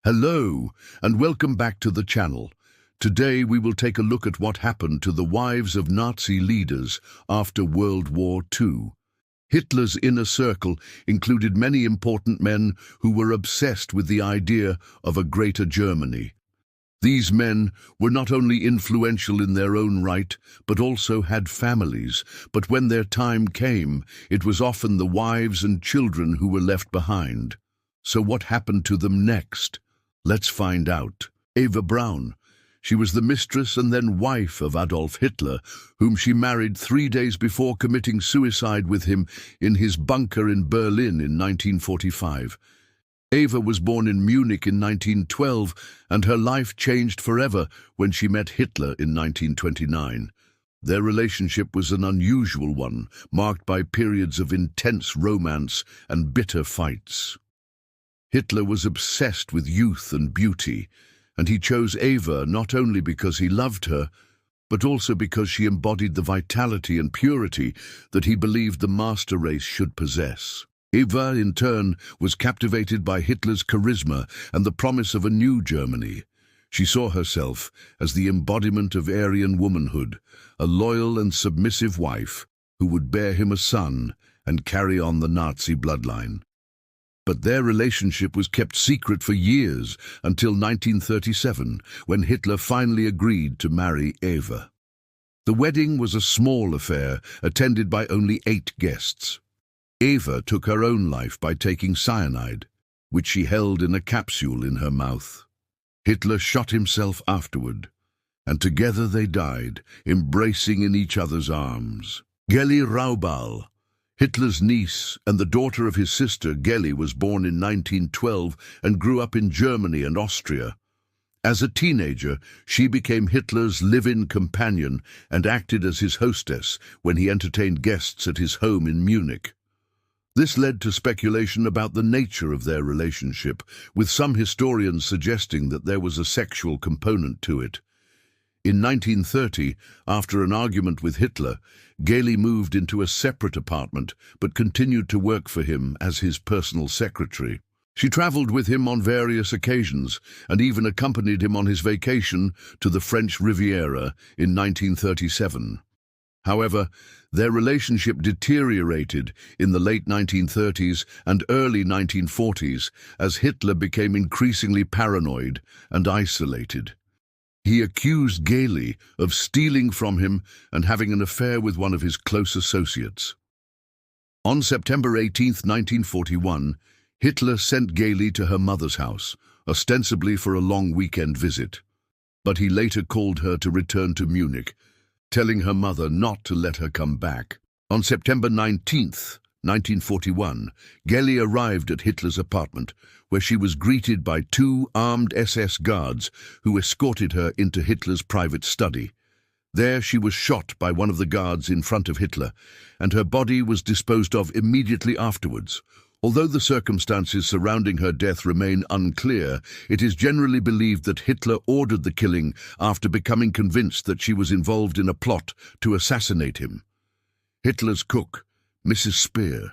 Hello, and welcome back to the channel. Today we will take a look at what happened to the wives of Nazi leaders after World War II. Hitler's inner circle included many important men who were obsessed with the idea of a greater Germany. These men were not only influential in their own right, but also had families. But when their time came, it was often the wives and children who were left behind. So what happened to them next? Let's find out. Eva Braun. She was the mistress and then wife of Adolf Hitler, whom she married 3 days before committing suicide with him in his bunker in Berlin in 1945. Eva was born in Munich in 1912, and her life changed forever when she met Hitler in 1929. Their relationship was an unusual one, marked by periods of intense romance and bitter fights. Hitler was obsessed with youth and beauty, and he chose Eva not only because he loved her, but also because she embodied the vitality and purity that he believed the master race should possess. Eva, in turn, was captivated by Hitler's charisma and the promise of a new Germany. She saw herself as the embodiment of Aryan womanhood, a loyal and submissive wife who would bear him a son and carry on the Nazi bloodline. But their relationship was kept secret for years until 1937, when Hitler finally agreed to marry Eva. The wedding was a small affair, attended by only 8 guests. Eva took her own life by taking cyanide, which she held in a capsule in her mouth. Hitler shot himself afterward, and together they died, embracing in each other's arms. Geli Raubal, Hitler's niece and the daughter of his sister, Geli, was born in 1912 and grew up in Germany and Austria. As a teenager, she became Hitler's live-in companion and acted as his hostess when he entertained guests at his home in Munich. This led to speculation about the nature of their relationship, with some historians suggesting that there was a sexual component to it. In 1930, after an argument with Hitler, Geli moved into a separate apartment but continued to work for him as his personal secretary. She traveled with him on various occasions and even accompanied him on his vacation to the French Riviera in 1937. However, their relationship deteriorated in the late 1930s and early 1940s as Hitler became increasingly paranoid and isolated. He accused Geli of stealing from him and having an affair with one of his close associates. On September 18, 1941, Hitler sent Geli to her mother's house, ostensibly for a long weekend visit. But he later called her to return to Munich, telling her mother not to let her come back. On September 19, 1941, Geli arrived at Hitler's apartment, where she was greeted by 2 armed SS guards who escorted her into Hitler's private study. There she was shot by one of the guards in front of Hitler, and her body was disposed of immediately afterwards. Although the circumstances surrounding her death remain unclear, it is generally believed that Hitler ordered the killing after becoming convinced that she was involved in a plot to assassinate him. Hitler's cook, Mrs. Speer.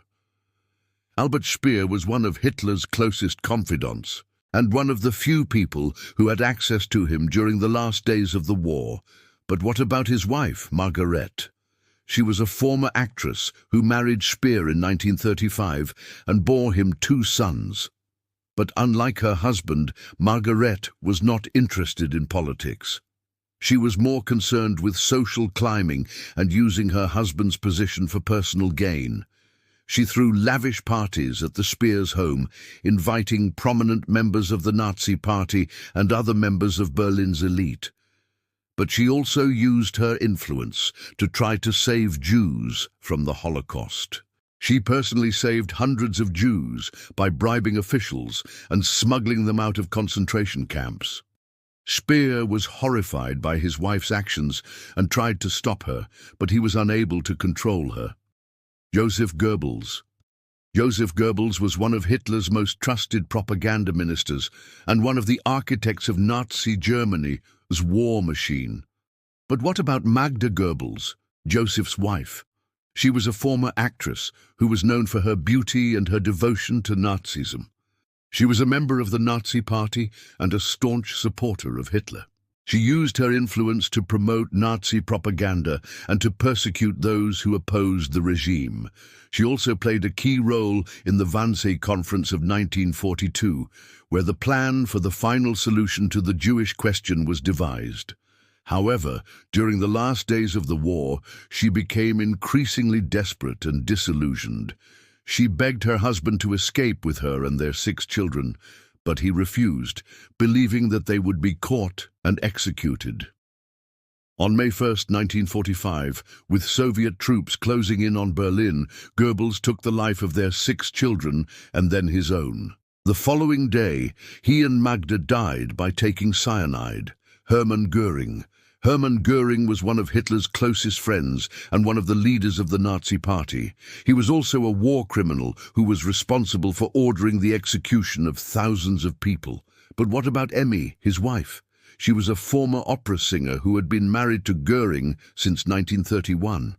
Albert Speer was one of Hitler's closest confidants, and one of the few people who had access to him during the last days of the war. But what about his wife, Margarete? She was a former actress who married Speer in 1935 and bore him 2 sons. But unlike her husband, Margarete was not interested in politics. She was more concerned with social climbing and using her husband's position for personal gain. She threw lavish parties at the Speers' home, inviting prominent members of the Nazi Party and other members of Berlin's elite. But she also used her influence to try to save Jews from the Holocaust. She personally saved hundreds of Jews by bribing officials and smuggling them out of concentration camps. Speer was horrified by his wife's actions and tried to stop her, but he was unable to control her. Joseph Goebbels. Joseph Goebbels was one of Hitler's most trusted propaganda ministers and one of the architects of Nazi Germany's war machine. But what about Magda Goebbels, Joseph's wife? She was a former actress who was known for her beauty and her devotion to Nazism. She was a member of the Nazi Party and a staunch supporter of Hitler. She used her influence to promote Nazi propaganda and to persecute those who opposed the regime. She also played a key role in the Wannsee Conference of 1942, where the plan for the final solution to the Jewish question was devised. However, during the last days of the war, she became increasingly desperate and disillusioned. She begged her husband to escape with her and their 6 children, but he refused, believing that they would be caught and executed. On May 1, 1945, with Soviet troops closing in on Berlin, Goebbels took the life of their 6 children and then his own. The following day, he and Magda died by taking cyanide. Hermann Göring was one of Hitler's closest friends and one of the leaders of the Nazi Party. He was also a war criminal who was responsible for ordering the execution of thousands of people. But what about Emmy, his wife? She was a former opera singer who had been married to Göring since 1931.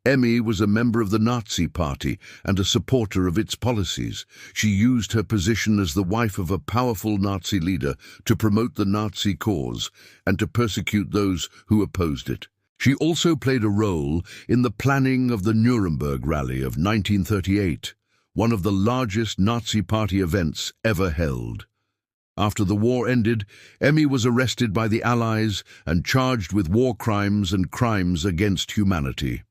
Emmy was a member of the Nazi Party and a supporter of its policies. She used her position as the wife of a powerful Nazi leader to promote the Nazi cause and to persecute those who opposed it. She also played a role in the planning of the Nuremberg Rally of 1938, one of the largest Nazi Party events ever held. After the war ended, Emmy was arrested by the Allies and charged with war crimes and crimes against humanity.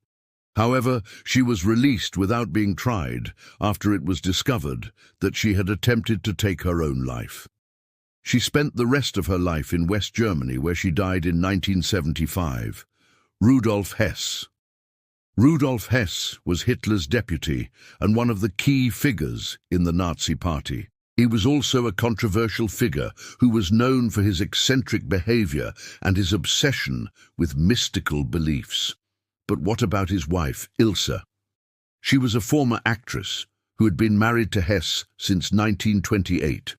However, she was released without being tried after it was discovered that she had attempted to take her own life. She spent the rest of her life in West Germany, where she died in 1975. Rudolf Hess. Rudolf Hess was Hitler's deputy and one of the key figures in the Nazi Party. He was also a controversial figure who was known for his eccentric behavior and his obsession with mystical beliefs. But what about his wife, Ilse? She was a former actress who had been married to Hess since 1928.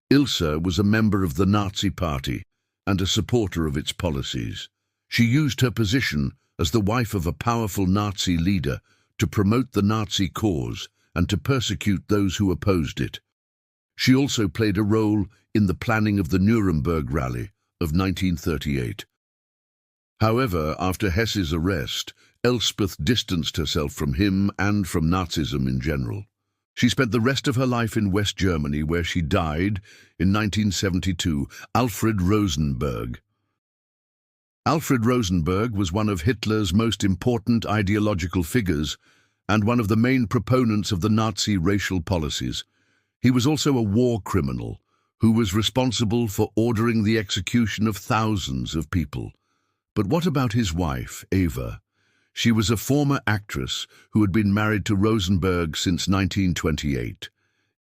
Ilse was a member of the Nazi Party and a supporter of its policies. She used her position as the wife of a powerful Nazi leader to promote the Nazi cause and to persecute those who opposed it. She also played a role in the planning of the Nuremberg Rally of 1938. However, after Hess's arrest, Elspeth distanced herself from him and from Nazism in general. She spent the rest of her life in West Germany, where she died in 1972. Alfred Rosenberg. Alfred Rosenberg was one of Hitler's most important ideological figures and one of the main proponents of the Nazi racial policies. He was also a war criminal who was responsible for ordering the execution of thousands of people. But what about his wife, Eva? She was a former actress who had been married to Rosenberg since 1928.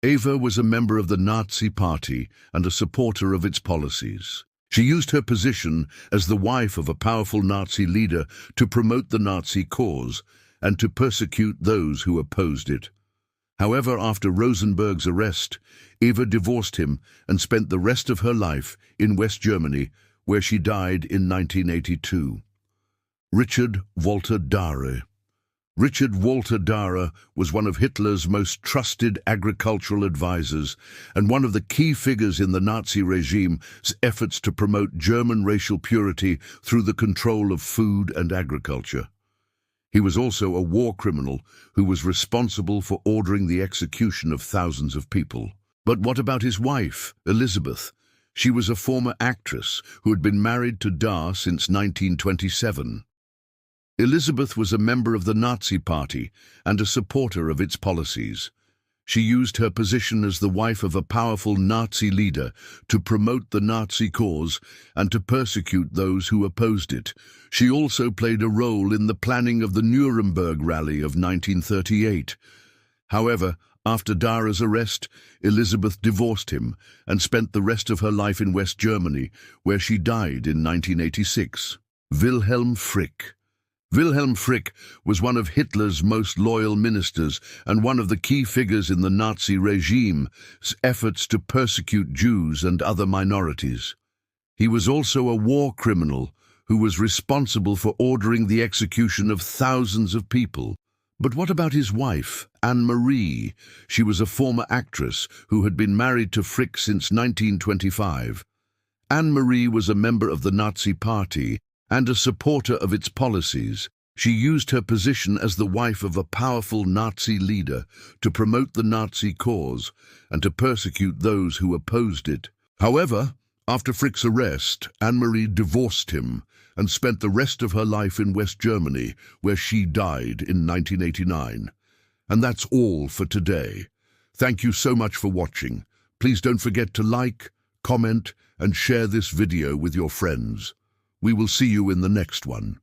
Eva was a member of the Nazi Party and a supporter of its policies. She used her position as the wife of a powerful Nazi leader to promote the Nazi cause and to persecute those who opposed it. However, after Rosenberg's arrest, Eva divorced him and spent the rest of her life in West Germany, where she died in 1982. Richard Walter Dahre. Richard Walter Dahre was one of Hitler's most trusted agricultural advisors and one of the key figures in the Nazi regime's efforts to promote German racial purity through the control of food and agriculture. He was also a war criminal who was responsible for ordering the execution of thousands of people. But what about his wife, Elisabeth? She was a former actress who had been married to Dahre since 1927. Elisabeth was a member of the Nazi Party and a supporter of its policies. She used her position as the wife of a powerful Nazi leader to promote the Nazi cause and to persecute those who opposed it. She also played a role in the planning of the Nuremberg Rally of 1938. However, after Dahre's arrest, Elisabeth divorced him and spent the rest of her life in West Germany, where she died in 1986. Wilhelm Frick. Wilhelm Frick was one of Hitler's most loyal ministers and one of the key figures in the Nazi regime's efforts to persecute Jews and other minorities. He was also a war criminal who was responsible for ordering the execution of thousands of people. But what about his wife, Anne-Marie? She was a former actress who had been married to Frick since 1925. Anne-Marie was a member of the Nazi Party and a supporter of its policies. She used her position as the wife of a powerful Nazi leader to promote the Nazi cause and to persecute those who opposed it. However, after Frick's arrest, Anne-Marie divorced him and spent the rest of her life in West Germany, where she died in 1989. And that's all for today. Thank you so much for watching. Please don't forget to like, comment, and share this video with your friends. We will see you in the next one.